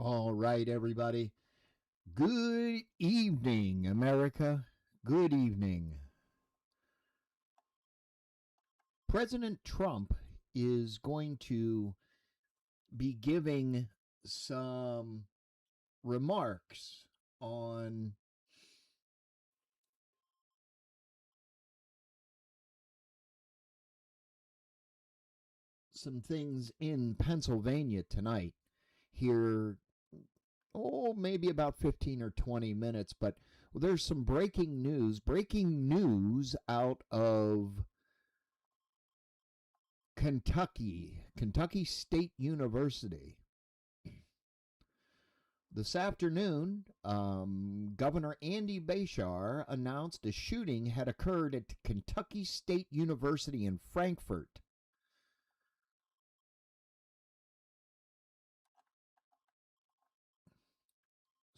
All right, everybody. Good evening, America. Good evening. President Trump is going to be giving some remarks on some things in Pennsylvania tonight. Here, maybe about 15 or 20 minutes, but there's some breaking news out of Kentucky State University. This afternoon, Governor Andy Beshear announced a shooting had occurred at Kentucky State University in Frankfort.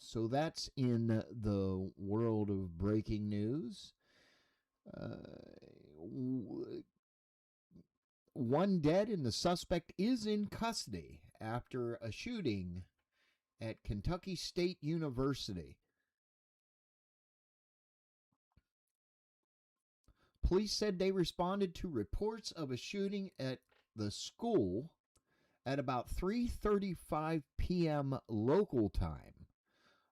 So that's in the world of breaking news. One dead and the suspect is in custody after a shooting at Kentucky State University. Police said they responded to reports of a shooting at the school at about 3:35 p.m. local time.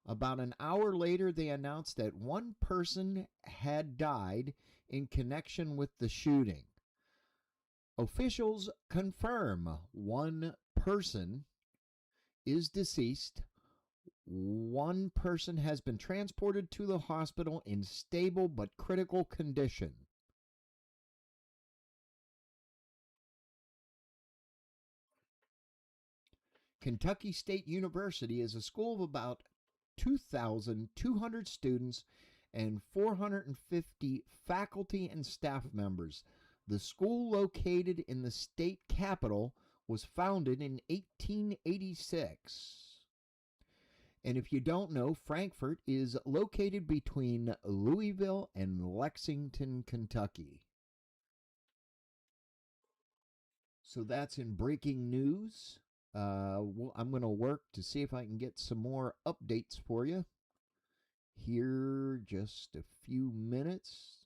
About an hour later, they announced that one person had died in connection with the shooting. Officials confirm one person is deceased. One person has been transported to the hospital in stable but critical condition. Kentucky State University is a school of about 2,200 students and 450 faculty and staff members. The school, located in the state capital, was founded in 1886. And if you don't know, Frankfort is located between Louisville and Lexington, Kentucky. So that's in breaking news. I'm going to work to see if I can get some more updates for you. Here, just a few minutes.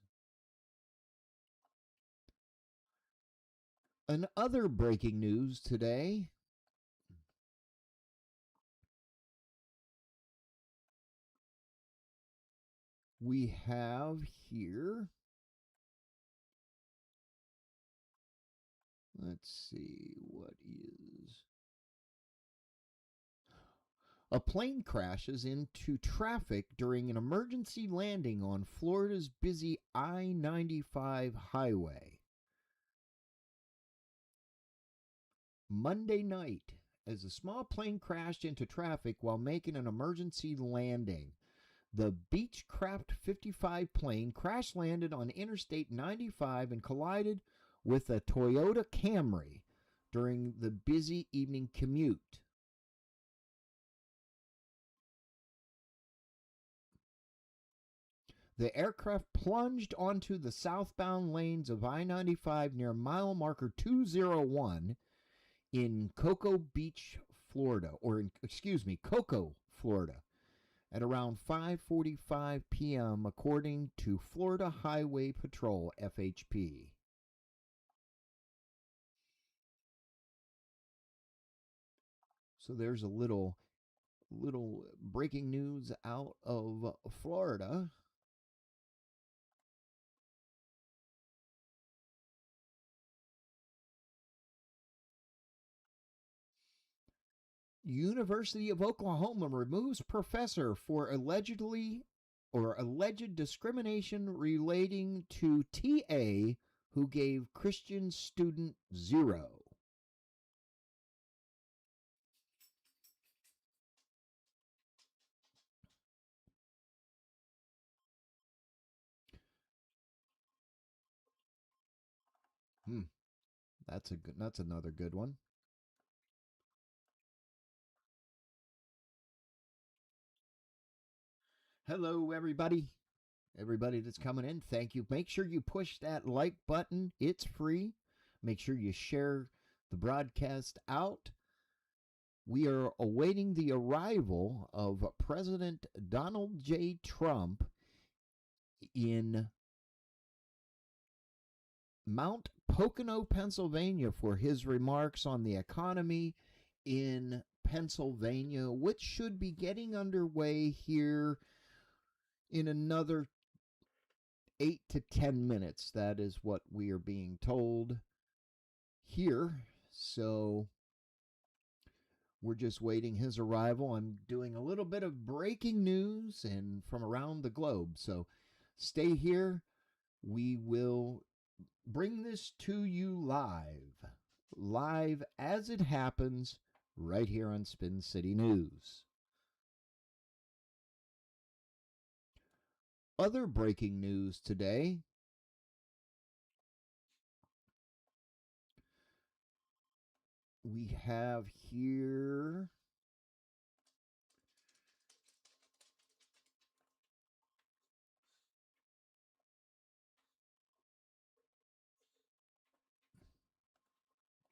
And other breaking news today. We have here, let's see, what is... A plane crashes into traffic during an emergency landing on Florida's busy I-95 highway. Monday night, as a small plane crashed into traffic while making an emergency landing. The Beechcraft 55 plane crash landed on Interstate 95 and collided with a Toyota Camry during the busy evening commute. The aircraft plunged onto the southbound lanes of I-95 near mile marker 201 in Cocoa, Florida, at around 5:45 p.m., according to Florida Highway Patrol, FHP. So there's a little breaking news out of Florida. University of Oklahoma removes professor for alleged discrimination relating to TA who gave Christian student $0. That's another good one. Hello, everybody. Everybody that's coming in, thank you. Make sure you push that like button. It's free. Make sure you share the broadcast out. We are awaiting the arrival of President Donald J. Trump in Mount Pocono, Pennsylvania, for his remarks on the economy in Pennsylvania, which should be getting underway here in another 8 to 10 minutes. That is what we are being told here. So we're just waiting his arrival. I'm doing a little bit of breaking news and from around the globe. So stay here. We will bring this to you live as it happens right here on Spin City News. Other breaking news today. We have here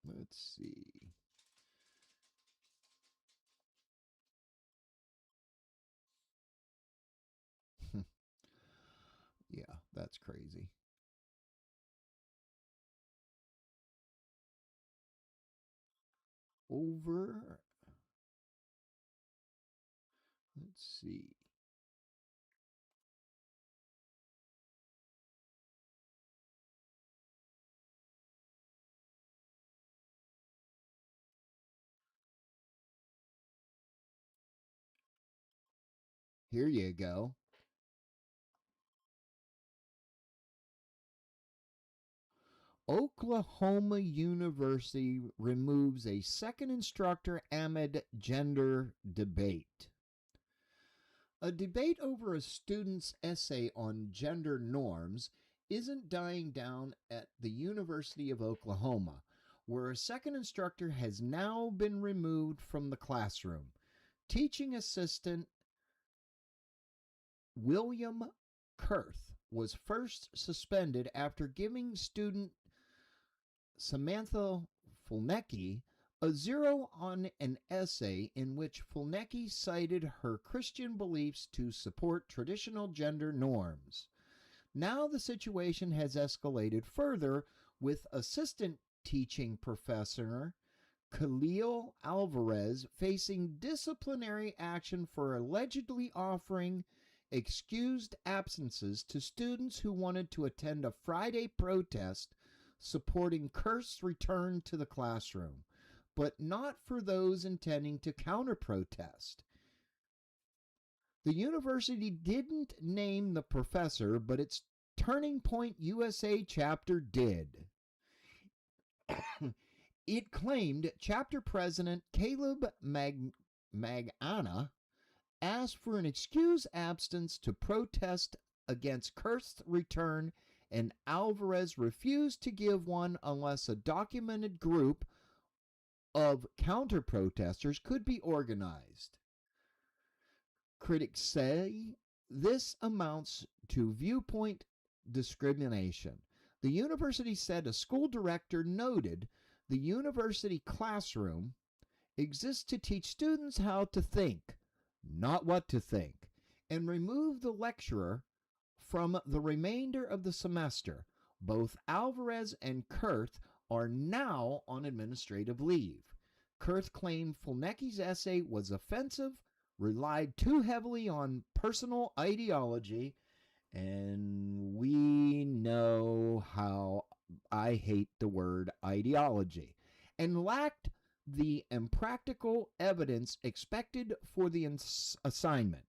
let's see. Yeah, that's crazy. Over. Let's see. Here you go. Oklahoma University removes a second instructor amid gender debate. A debate over a student's essay on gender norms isn't dying down at the University of Oklahoma, where a second instructor has now been removed from the classroom. Teaching assistant William Kurth was first suspended after giving student Samantha Fulnecki a 0 on an essay in which Fulnecki cited her Christian beliefs to support traditional gender norms. Now the situation has escalated further, with assistant teaching professor Khalil Alvarez facing disciplinary action for allegedly offering excused absences to students who wanted to attend a Friday protest supporting Kurth's return to the classroom, but not for those intending to counter-protest. The university didn't name the professor, but its Turning Point USA chapter did. It claimed chapter president Caleb Magana asked for an excused absence to protest against Kurth's return, and Alvarez refused to give one unless a documented group of counter-protesters could be organized. Critics say this amounts to viewpoint discrimination. The university said a school director noted the university classroom exists to teach students how to think, not what to think, and removed the lecturer from the remainder of the semester. Both Alvarez and Kurth are now on administrative leave. Kurth claimed Fulnecki's essay was offensive, relied too heavily on personal ideology, and we know how I hate the word ideology, and lacked the impractical evidence expected for the assignment.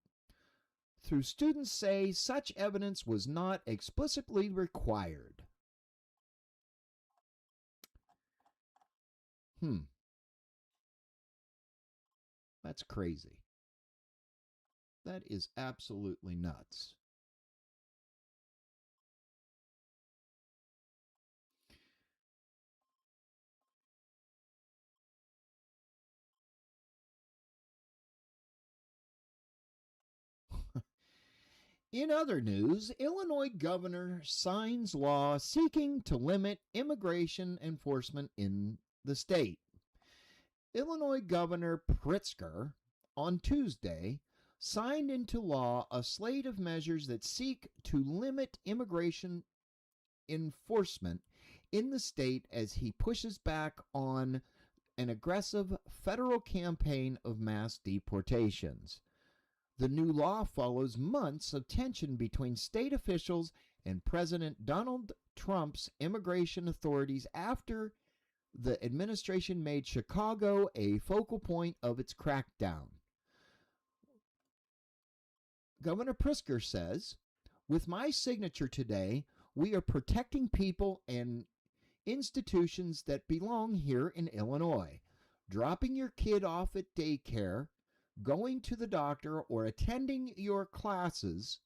Through students say such evidence was not explicitly required. That's crazy. That is absolutely nuts. In other news, Illinois governor signs law seeking to limit immigration enforcement in the state. Illinois Governor Pritzker on Tuesday signed into law a slate of measures that seek to limit immigration enforcement in the state as he pushes back on an aggressive federal campaign of mass deportations. The new law follows months of tension between state officials and President Donald Trump's immigration authorities after the administration made Chicago a focal point of its crackdown. Governor Pritzker says, "With my signature today, we are protecting people and institutions that belong here in Illinois. Dropping your kid off at daycare, going to the doctor, or attending your classes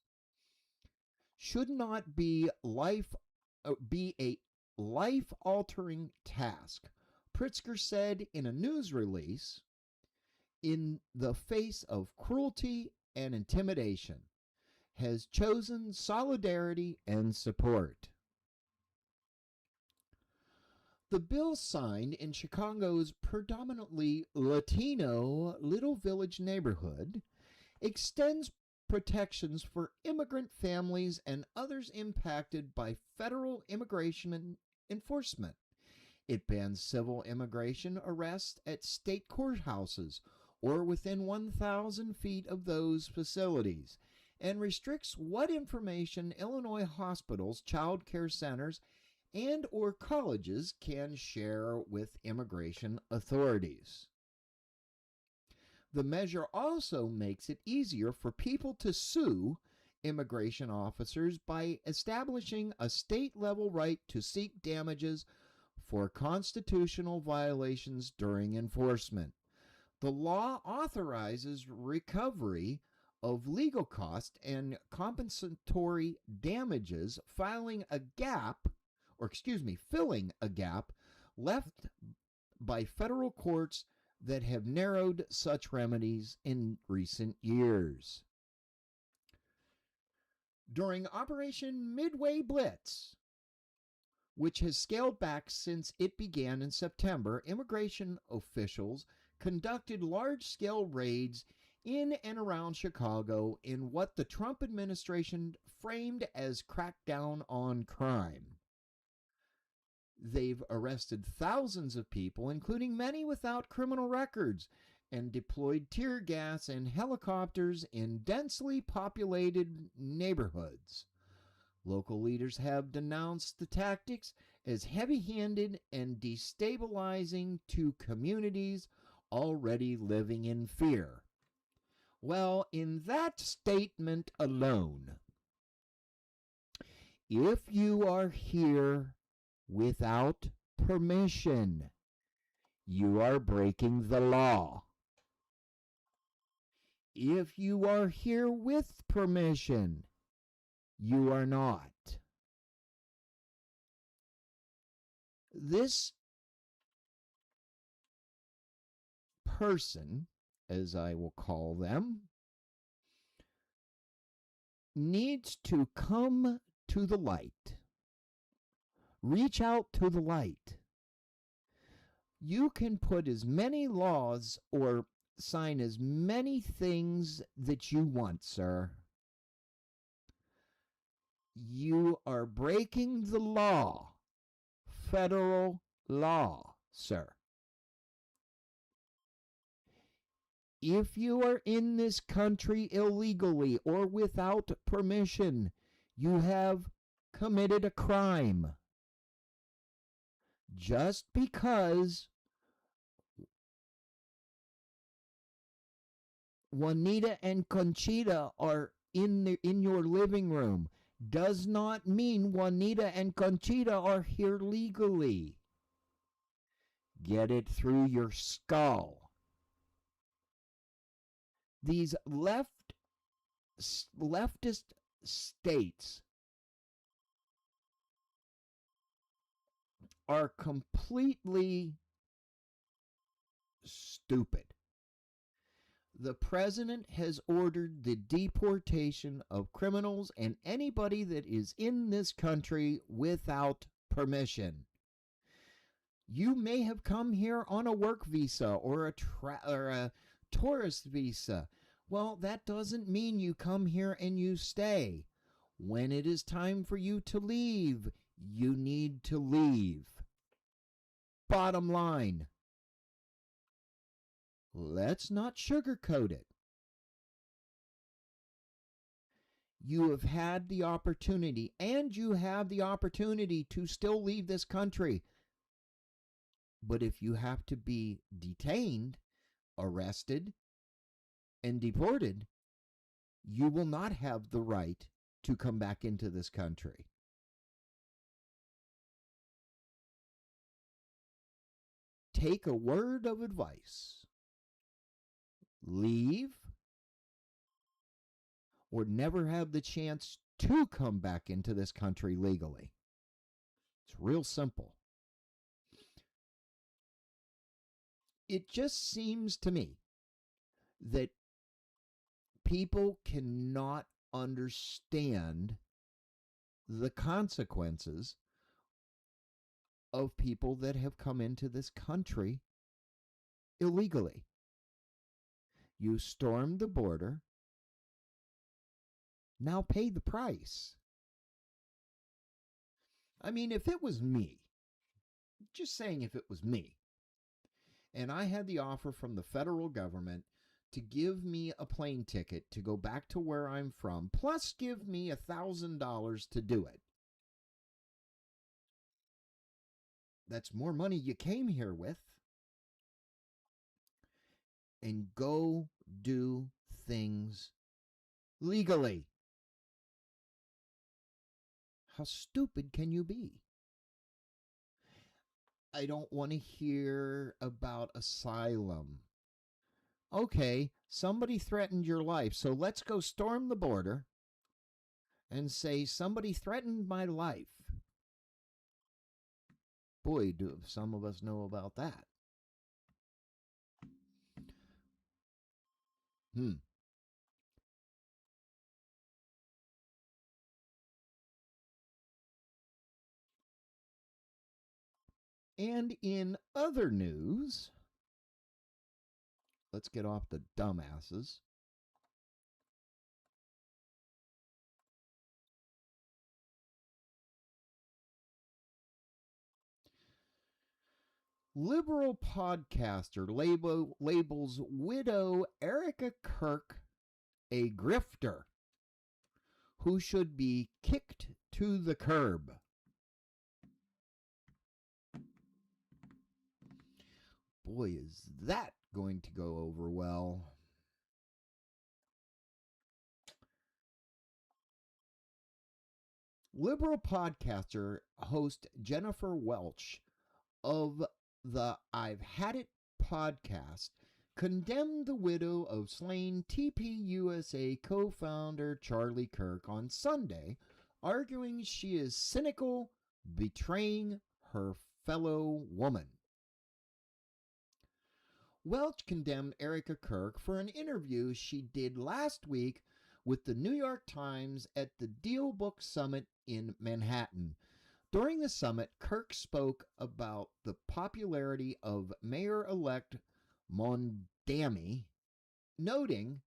should not be a life-altering task," Pritzker said in a news release. "In the face of cruelty and intimidation, has chosen solidarity and support." The bill signed in Chicago's predominantly Latino Little Village neighborhood extends protections for immigrant families and others impacted by federal immigration enforcement. It bans civil immigration arrests at state courthouses or within 1,000 feet of those facilities, and restricts what information Illinois hospitals, child care centers, and or colleges can share with immigration authorities. The measure also makes it easier for people to sue immigration officers by establishing a state-level right to seek damages for constitutional violations during enforcement. The law authorizes recovery of legal costs and compensatory damages, filling a gap left by federal courts that have narrowed such remedies in recent years. During Operation Midway Blitz, which has scaled back since it began in September, immigration officials conducted large-scale raids in and around Chicago in what the Trump administration framed as crackdown on crime. They've arrested thousands of people, including many without criminal records, and deployed tear gas and helicopters in densely populated neighborhoods. Local leaders have denounced the tactics as heavy-handed and destabilizing to communities already living in fear. Well, in that statement alone, if you are here without permission, you are breaking the law. If you are here with permission, you are not. This person, as I will call them, needs to come to the light. Reach out to the light. You can put as many laws or sign as many things that you want, sir. You are breaking the law, federal law, sir. If you are in this country illegally or without permission, you have committed a crime. Just because Juanita and Conchita are in your living room does not mean Juanita and Conchita are here legally. Get it through your skull. These leftist states are completely stupid. The president has ordered the deportation of criminals and anybody that is in this country without permission. You may have come here on a work visa or a tourist visa. Well, that doesn't mean you come here and you stay. When it is time for you to leave, you need to leave. Bottom line, let's not sugarcoat it. You have had the opportunity, and you have the opportunity to still leave this country. But if you have to be detained, arrested, and deported, you will not have the right to come back into this country. Take a word of advice. Leave, or never have the chance to come back into this country legally. It's real simple. It just seems to me that people cannot understand the consequences of people that have come into this country illegally. You stormed the border. Now pay the price. I mean, if it was me, just saying if it was me, and I had the offer from the federal government to give me a plane ticket to go back to where I'm from, plus give me $1,000 to do it. That's more money you came here with. And go do things legally. How stupid can you be? I don't want to hear about asylum. Okay, somebody threatened your life, so let's go storm the border and say somebody threatened my life. Boy, do some of us know about that. And in other news, let's get off the dumbasses. Liberal podcaster labels widow Erica Kirk a grifter who should be kicked to the curb. Boy, is that going to go over well. Liberal podcaster host Jennifer Welch of the I've Had It podcast condemned the widow of slain TPUSA co-founder Charlie Kirk on Sunday, arguing she is cynical, betraying her fellow woman. Welch condemned Erica Kirk for an interview she did last week with the New York Times at the Deal Book Summit in Manhattan. During the summit, Kirk spoke about the popularity of Mayor-elect Mondamy, noting,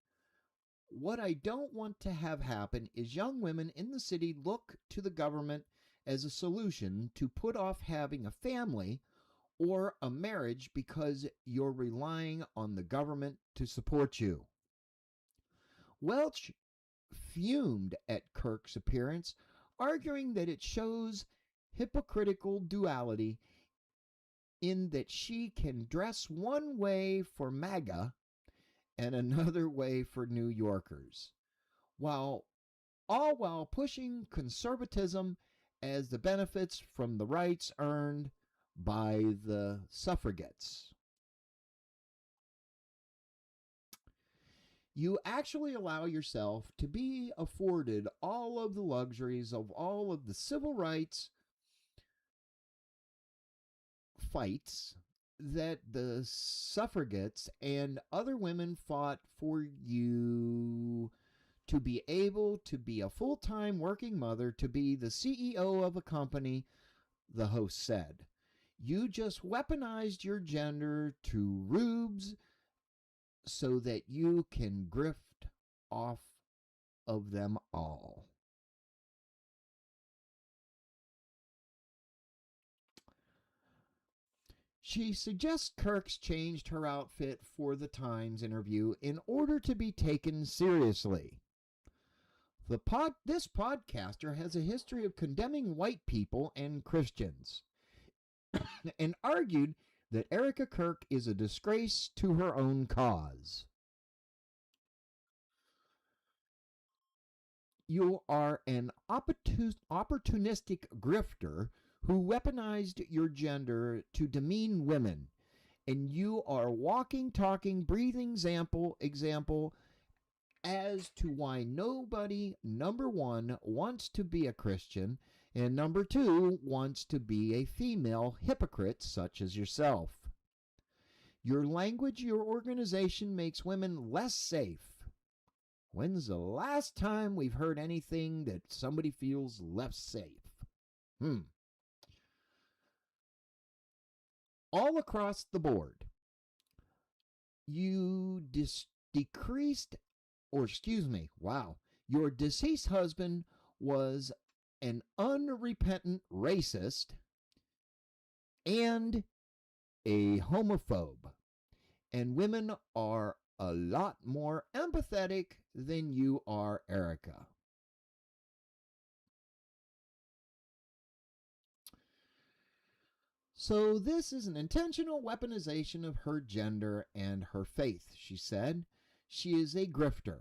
"What I don't want to have happen is young women in the city look to the government as a solution to put off having a family or a marriage because you're relying on the government to support you." Welch fumed at Kirk's appearance, arguing that it shows hypocritical duality in that she can dress one way for MAGA and another way for New Yorkers, all while pushing conservatism as the benefits from the rights earned by the suffragettes. You actually allow yourself to be afforded all of the luxuries of all of the civil rights fights that the suffragettes and other women fought for you to be able to be a full-time working mother, to be the CEO of a company, the host said. You just weaponized your gender to rubes so that you can grift off of them all. She suggests Kirk's changed her outfit for the Times interview in order to be taken seriously. This podcaster has a history of condemning white people and Christians and argued that Erica Kirk is a disgrace to her own cause. You are an opportunistic grifter who weaponized your gender to demean women, and you are walking, talking, breathing example as to why nobody, number one, wants to be a Christian, and number two, wants to be a female hypocrite such as yourself. Your language, your organization makes women less safe. When's the last time we've heard anything that somebody feels less safe? All across the board, your deceased husband was an unrepentant racist and a homophobe, and women are a lot more empathetic than you are, Erica. So this is an intentional weaponization of her gender and her faith, she said. She is a grifter.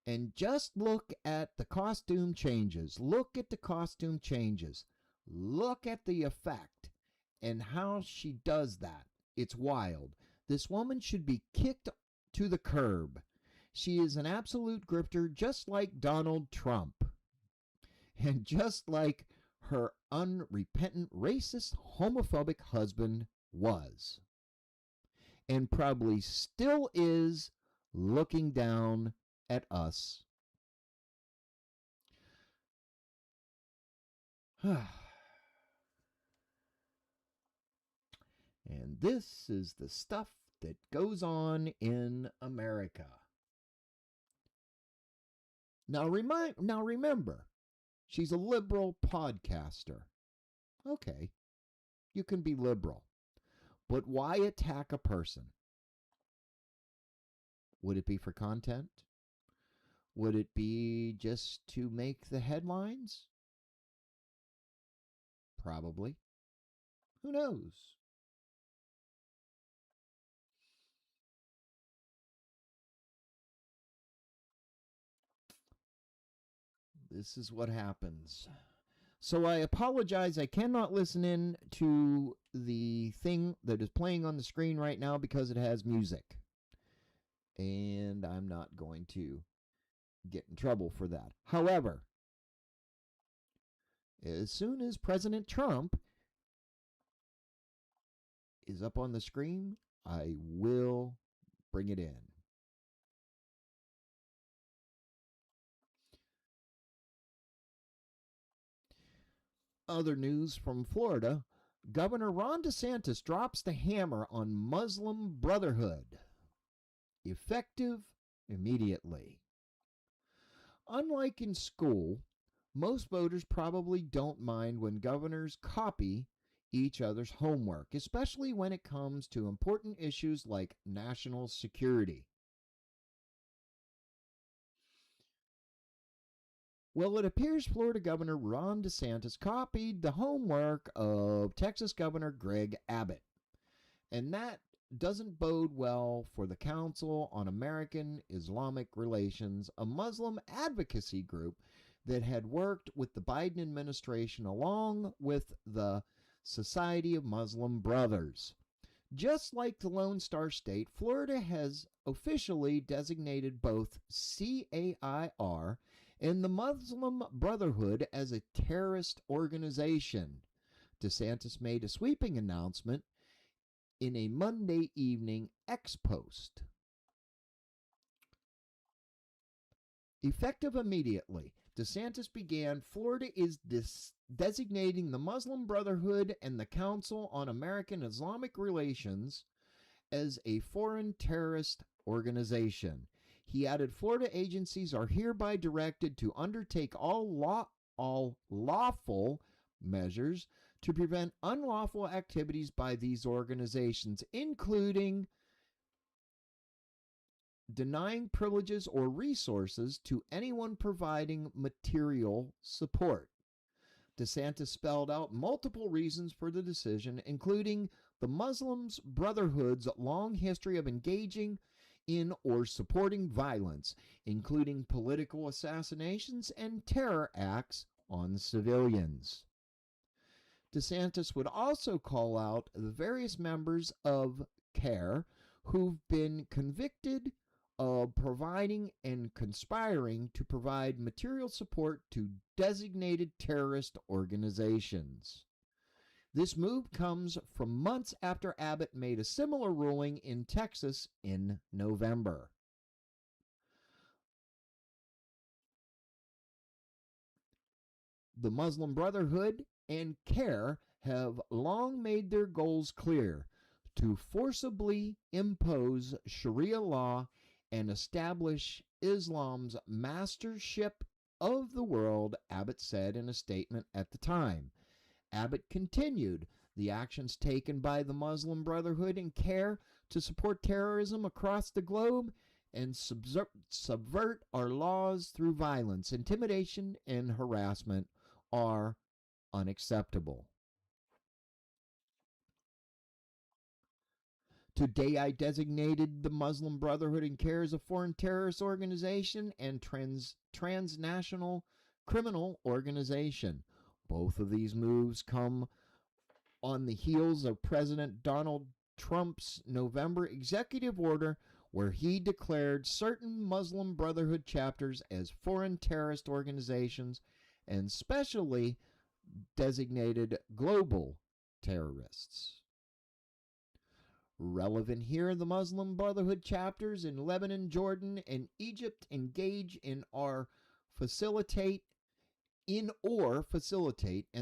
And just look at the costume changes. Look at the costume changes. Look at the effect and how she does that. It's wild. This woman should be kicked to the curb. She is an absolute grifter, just like Donald Trump. And just like her unrepentant, racist, homophobic husband was. And probably still is, looking down at us. And this is the stuff that goes on in America. Now remember, she's a liberal podcaster. Okay, you can be liberal, but why attack a person? Would it be for content? Would it be just to make the headlines? Probably. Who knows? This is what happens. So I apologize. I cannot listen in to the thing that is playing on the screen right now because it has music. And I'm not going to get in trouble for that. However, as soon as President Trump is up on the screen, I will bring it in. Other news from Florida, Governor Ron DeSantis drops the hammer on Muslim Brotherhood. Effective immediately. Unlike in school, most voters probably don't mind when governors copy each other's homework, especially when it comes to important issues like national security. Well, it appears Florida Governor Ron DeSantis copied the homework of Texas Governor Greg Abbott. And that doesn't bode well for the Council on American Islamic Relations, a Muslim advocacy group that had worked with the Biden administration along with the Society of Muslim Brothers. Just like the Lone Star State, Florida has officially designated both CAIR and the Muslim Brotherhood as a terrorist organization. DeSantis made a sweeping announcement in a Monday evening X post. Effective immediately, DeSantis began, Florida is designating the Muslim Brotherhood and the Council on American Islamic Relations as a foreign terrorist organization. He added, Florida agencies are hereby directed to undertake all lawful measures to prevent unlawful activities by these organizations, including denying privileges or resources to anyone providing material support. DeSantis spelled out multiple reasons for the decision, including the Muslim Brotherhood's long history of engaging in or supporting violence, including political assassinations and terror acts on civilians. DeSantis would also call out the various members of CARE who've been convicted of providing and conspiring to provide material support to designated terrorist organizations. This move comes from months after Abbott made a similar ruling in Texas in November. The Muslim Brotherhood and CARE have long made their goals clear: to forcibly impose Sharia law and establish Islam's mastership of the world, Abbott said in a statement at the time. Abbott continued, the actions taken by the Muslim Brotherhood and CARE to support terrorism across the globe and subvert our laws through violence, intimidation, and harassment are unacceptable. Today, I designated the Muslim Brotherhood and CARE as a foreign terrorist organization and transnational criminal organization. Both of these moves come on the heels of President Donald Trump's November executive order, where he declared certain Muslim Brotherhood chapters as foreign terrorist organizations and specially designated global terrorists. Relevant here, the Muslim Brotherhood chapters in Lebanon, Jordan, and Egypt engage in or facilitate and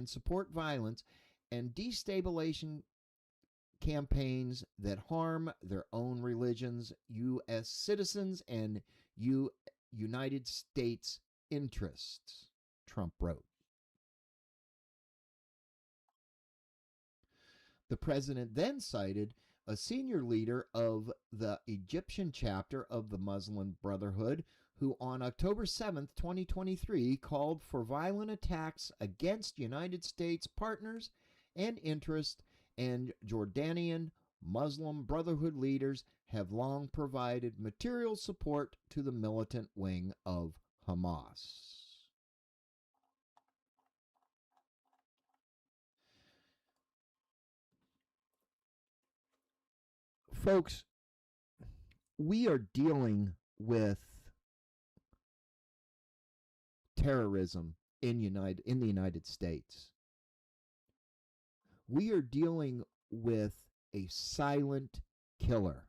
support violence and destabilization campaigns that harm their own religions, U.S. citizens, and United States interests, Trump wrote. The president then cited a senior leader of the Egyptian chapter of the Muslim Brotherhood, who on October 7, 2023, called for violent attacks against United States partners and interests, and Jordanian Muslim Brotherhood leaders have long provided material support to the militant wing of Hamas. Folks, we are dealing with terrorism in the United States. We are dealing with a silent killer.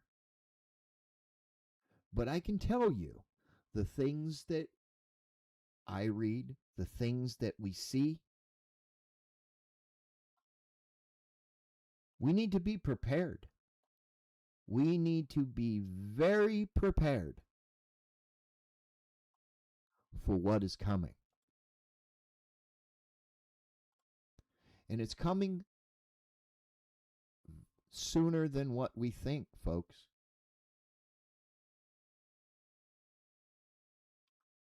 But I can tell you, the things that I read, the things that we see, we need to be prepared. We need to be very prepared for what is coming. And it's coming sooner than what we think, folks.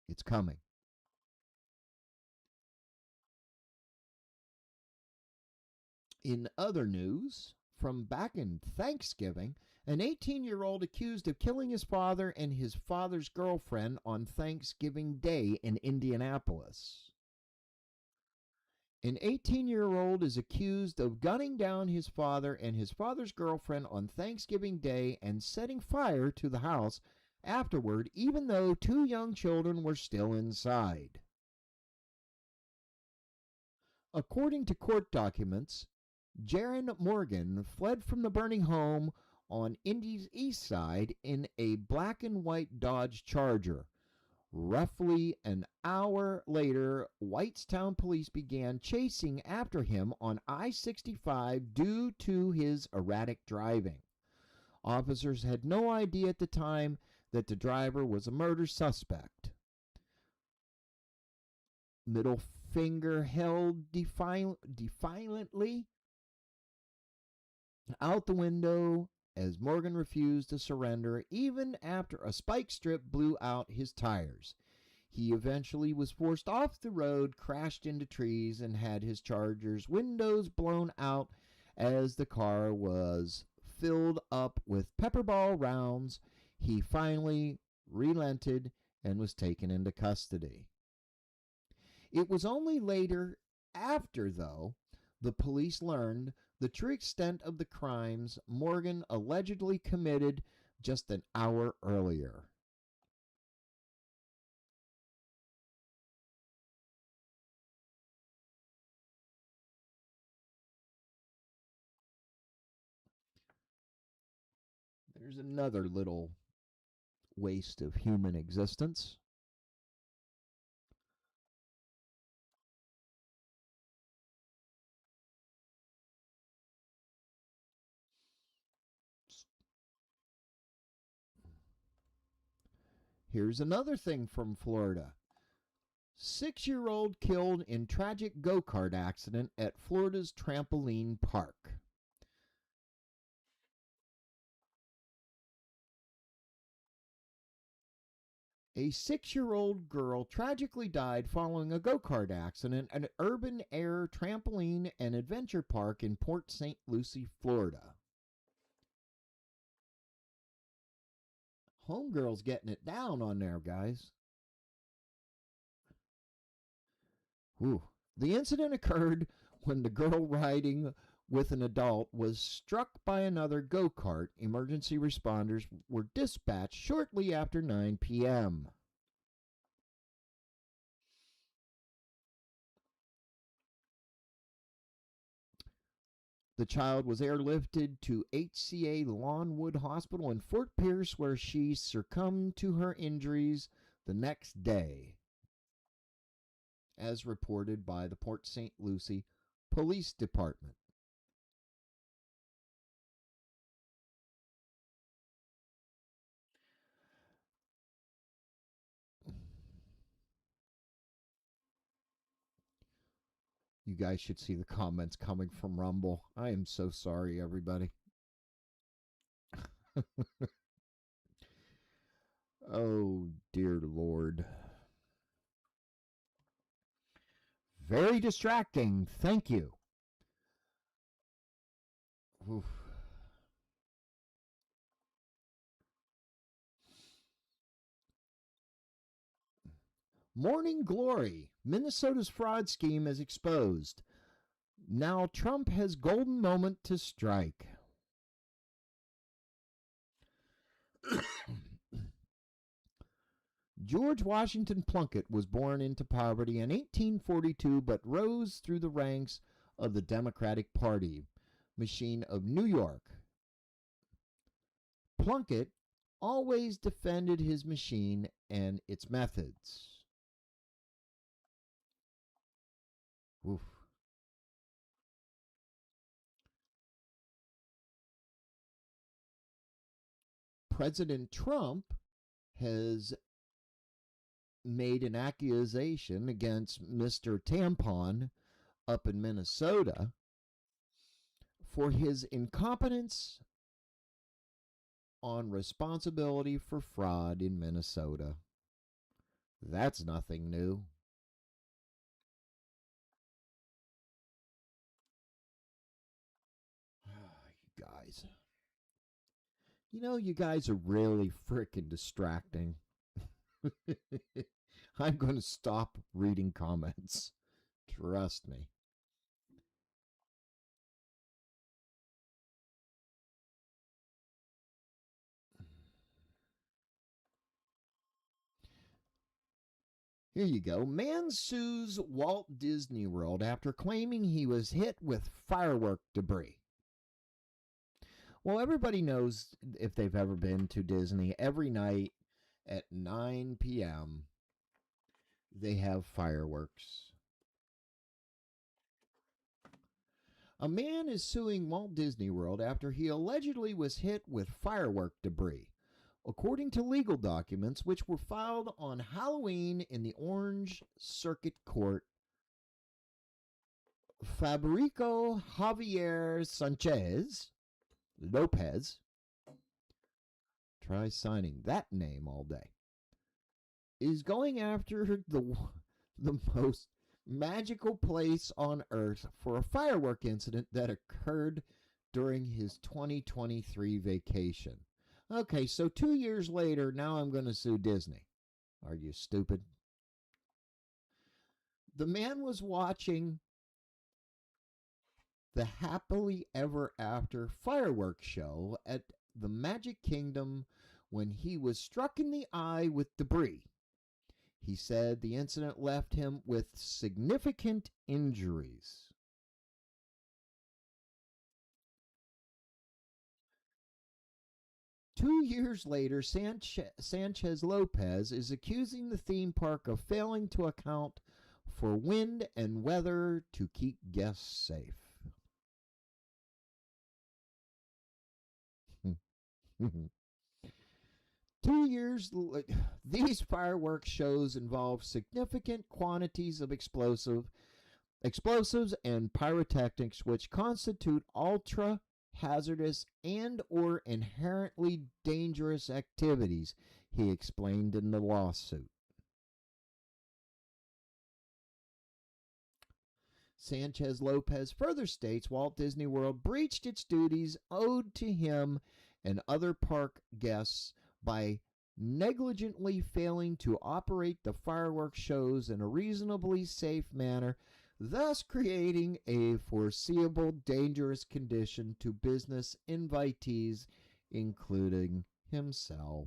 It's coming. In other news, from back in Thanksgiving, an 18-year-old accused of killing his father and his father's girlfriend on Thanksgiving Day in Indianapolis. An 18-year-old is accused of gunning down his father and his father's girlfriend on Thanksgiving Day and setting fire to the house afterward, even though 2 young children were still inside. According to court documents, Jaron Morgan fled from the burning home on Indy's east side in a black and white Dodge Charger. Roughly an hour later, Whitestown police began chasing after him on I-65 due to his erratic driving. Officers had no idea at the time that the driver was a murder suspect. Middle finger held defiantly out the window as Morgan refused to surrender even after a spike strip blew out his tires. He eventually was forced off the road, crashed into trees, and had his Charger's windows blown out as the car was filled up with pepperball rounds. He finally relented and was taken into custody. It was only later after, though, the police learned the true extent of the crimes Morgan allegedly committed just an hour earlier. There's another little waste of human existence. Here's another thing from Florida. 6-year-old killed in tragic go-kart accident at Florida's trampoline park. A 6-year-old girl tragically died following a go-kart accident at an urban air trampoline and adventure park in Port St. Lucie, Florida. Homegirl's getting it down on there, guys. Ooh. The incident occurred when the girl riding with an adult was struck by another go-kart. Emergency responders were dispatched shortly after 9 p.m. The child was airlifted to HCA Lawnwood Hospital in Fort Pierce, where she succumbed to her injuries the next day, as reported by the Port St. Lucie Police Department. You guys should see the comments coming from Rumble. I am so sorry, everybody. Oh, dear Lord. Very distracting. Thank you. Oof. Morning Glory. Minnesota's fraud scheme is exposed. Now Trump has golden moment to strike. George Washington Plunkett was born into poverty in 1842 but rose through the ranks of the Democratic Party machine of New York. Plunkett always defended his machine and its methods. Oof. President Trump has made an accusation against Mr. Tampon up in Minnesota for his incompetence on responsibility for fraud in Minnesota. That's nothing new. You guys. You know, you guys are really freaking distracting. I'm going to stop reading comments. Trust me. Here you go. Man sues Walt Disney World after claiming he was hit with firework debris. Well, everybody knows, if they've ever been to Disney, every night at 9 p.m., They have fireworks. A man is suing Walt Disney World after he allegedly was hit with firework debris. According to legal documents, which were filed on Halloween in the Orange Circuit Court, Fabrico Javier Sanchez Lopez, try signing that name all day, is going after the most magical place on earth for a firework incident that occurred during his 2023 vacation. Okay, so 2 years later, now I'm going to sue Disney. Are you stupid? The man was watching the Happily Ever After fireworks show at the Magic Kingdom when he was struck in the eye with debris. He said the incident left him with significant injuries. Two years later, Sanchez Lopez is accusing the theme park of failing to account for wind and weather to keep guests safe. These fireworks shows involve significant quantities of explosives and pyrotechnics, which constitute ultra hazardous and or inherently dangerous activities, he explained in the lawsuit. Sanchez Lopez further states Walt Disney World breached its duties owed to him and other park guests by negligently failing to operate the fireworks shows in a reasonably safe manner, thus creating a foreseeable dangerous condition to business invitees, including himself.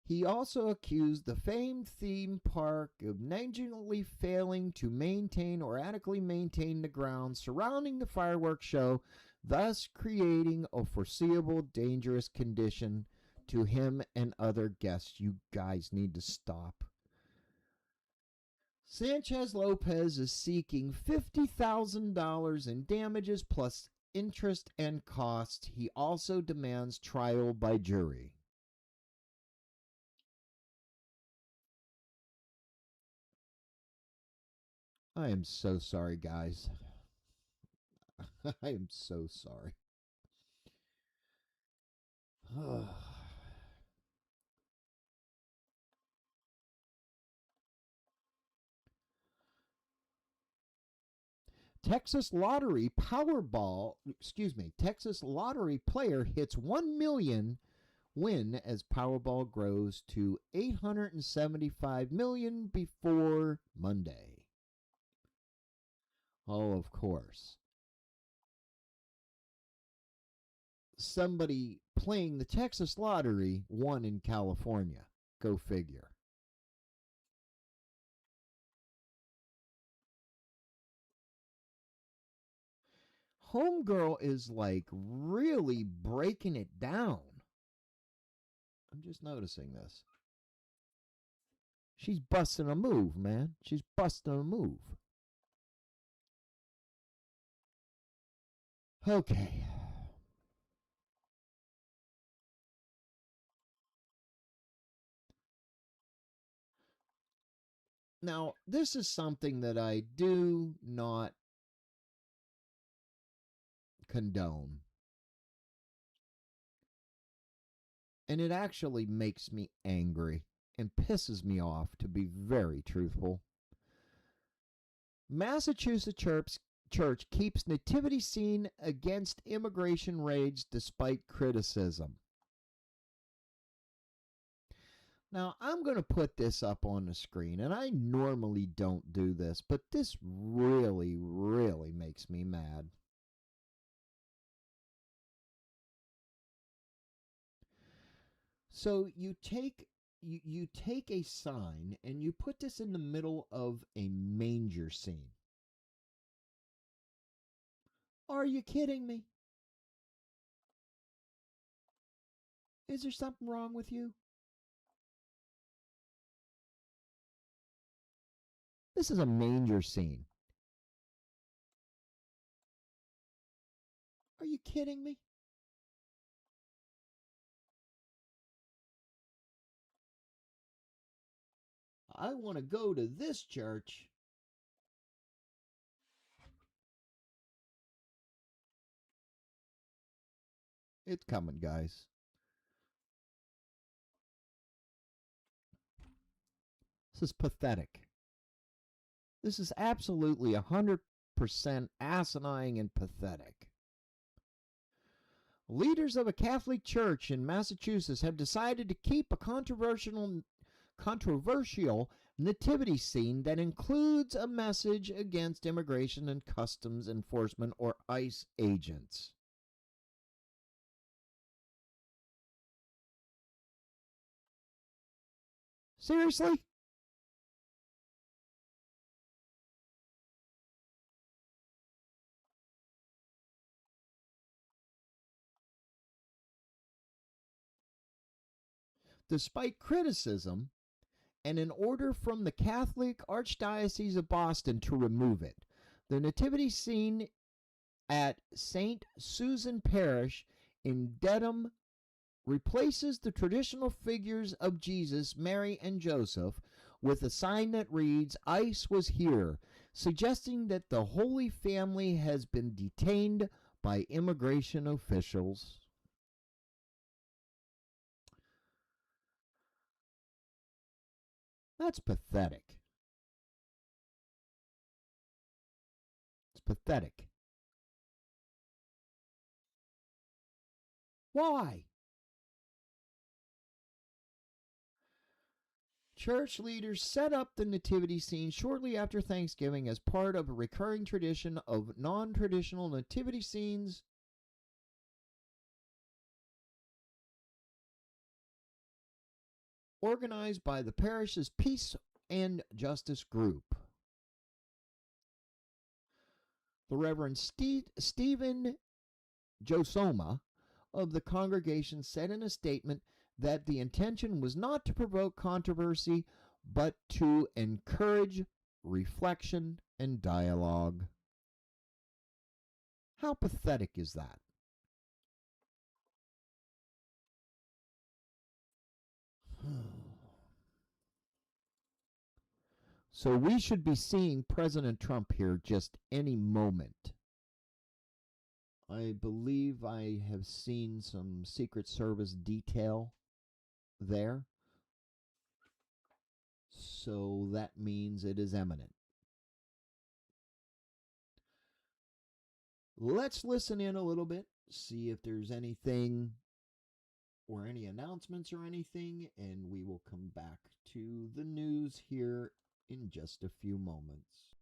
He also accused the famed theme park of negligently failing to maintain or adequately maintain the grounds surrounding the fireworks show, thus creating a foreseeable dangerous condition to him and other guests. You guys need to stop. Sanchez Lopez is seeking $50,000 in damages plus interest and costs. He also demands trial by jury. I am so sorry, guys. I am so sorry. Texas Lottery Texas Lottery player hits 1 million win as Powerball grows to 875 million before Monday. Oh, of course. Somebody playing the Texas Lottery won in California. Go figure. Homegirl is like really breaking it down. I'm just noticing this. She's busting a move, man. She's busting a move. Okay. Now, this is something that I do not condone. And it actually makes me angry and pisses me off, to be very truthful. Massachusetts church keeps nativity scene against immigration raids despite criticism. Now, I'm going to put this up on the screen, and I normally don't do this, but this really, really makes me mad. So you take a sign and you put this in the middle of a manger scene. Are you kidding me? Is there something wrong with you? This is a manger scene. Are you kidding me? I want to go to this church. It's coming, guys. This is pathetic. This is absolutely 100% asinine and pathetic. Leaders of a Catholic church in Massachusetts have decided to keep a controversial nativity scene that includes a message against immigration and customs enforcement or ICE agents. Seriously? Despite criticism and an order from the Catholic Archdiocese of Boston to remove it, the nativity scene at St. Susan Parish in Dedham replaces the traditional figures of Jesus, Mary, and Joseph with a sign that reads, "ICE was here," suggesting that the Holy Family has been detained by immigration officials. That's pathetic. It's pathetic. Why? Church leaders set up the nativity scene shortly after Thanksgiving as part of a recurring tradition of non-traditional nativity scenes organized by the parish's Peace and Justice Group. The Reverend Stephen Josoma of the congregation said in a statement that the intention was not to provoke controversy, but to encourage reflection and dialogue. How pathetic is that? So we should be seeing President Trump here just any moment. I believe I have seen some Secret Service detail there. So that means it is imminent. Let's listen in a little bit, see if there's anything or any announcements or anything, and we will come back to the news here in just a few moments.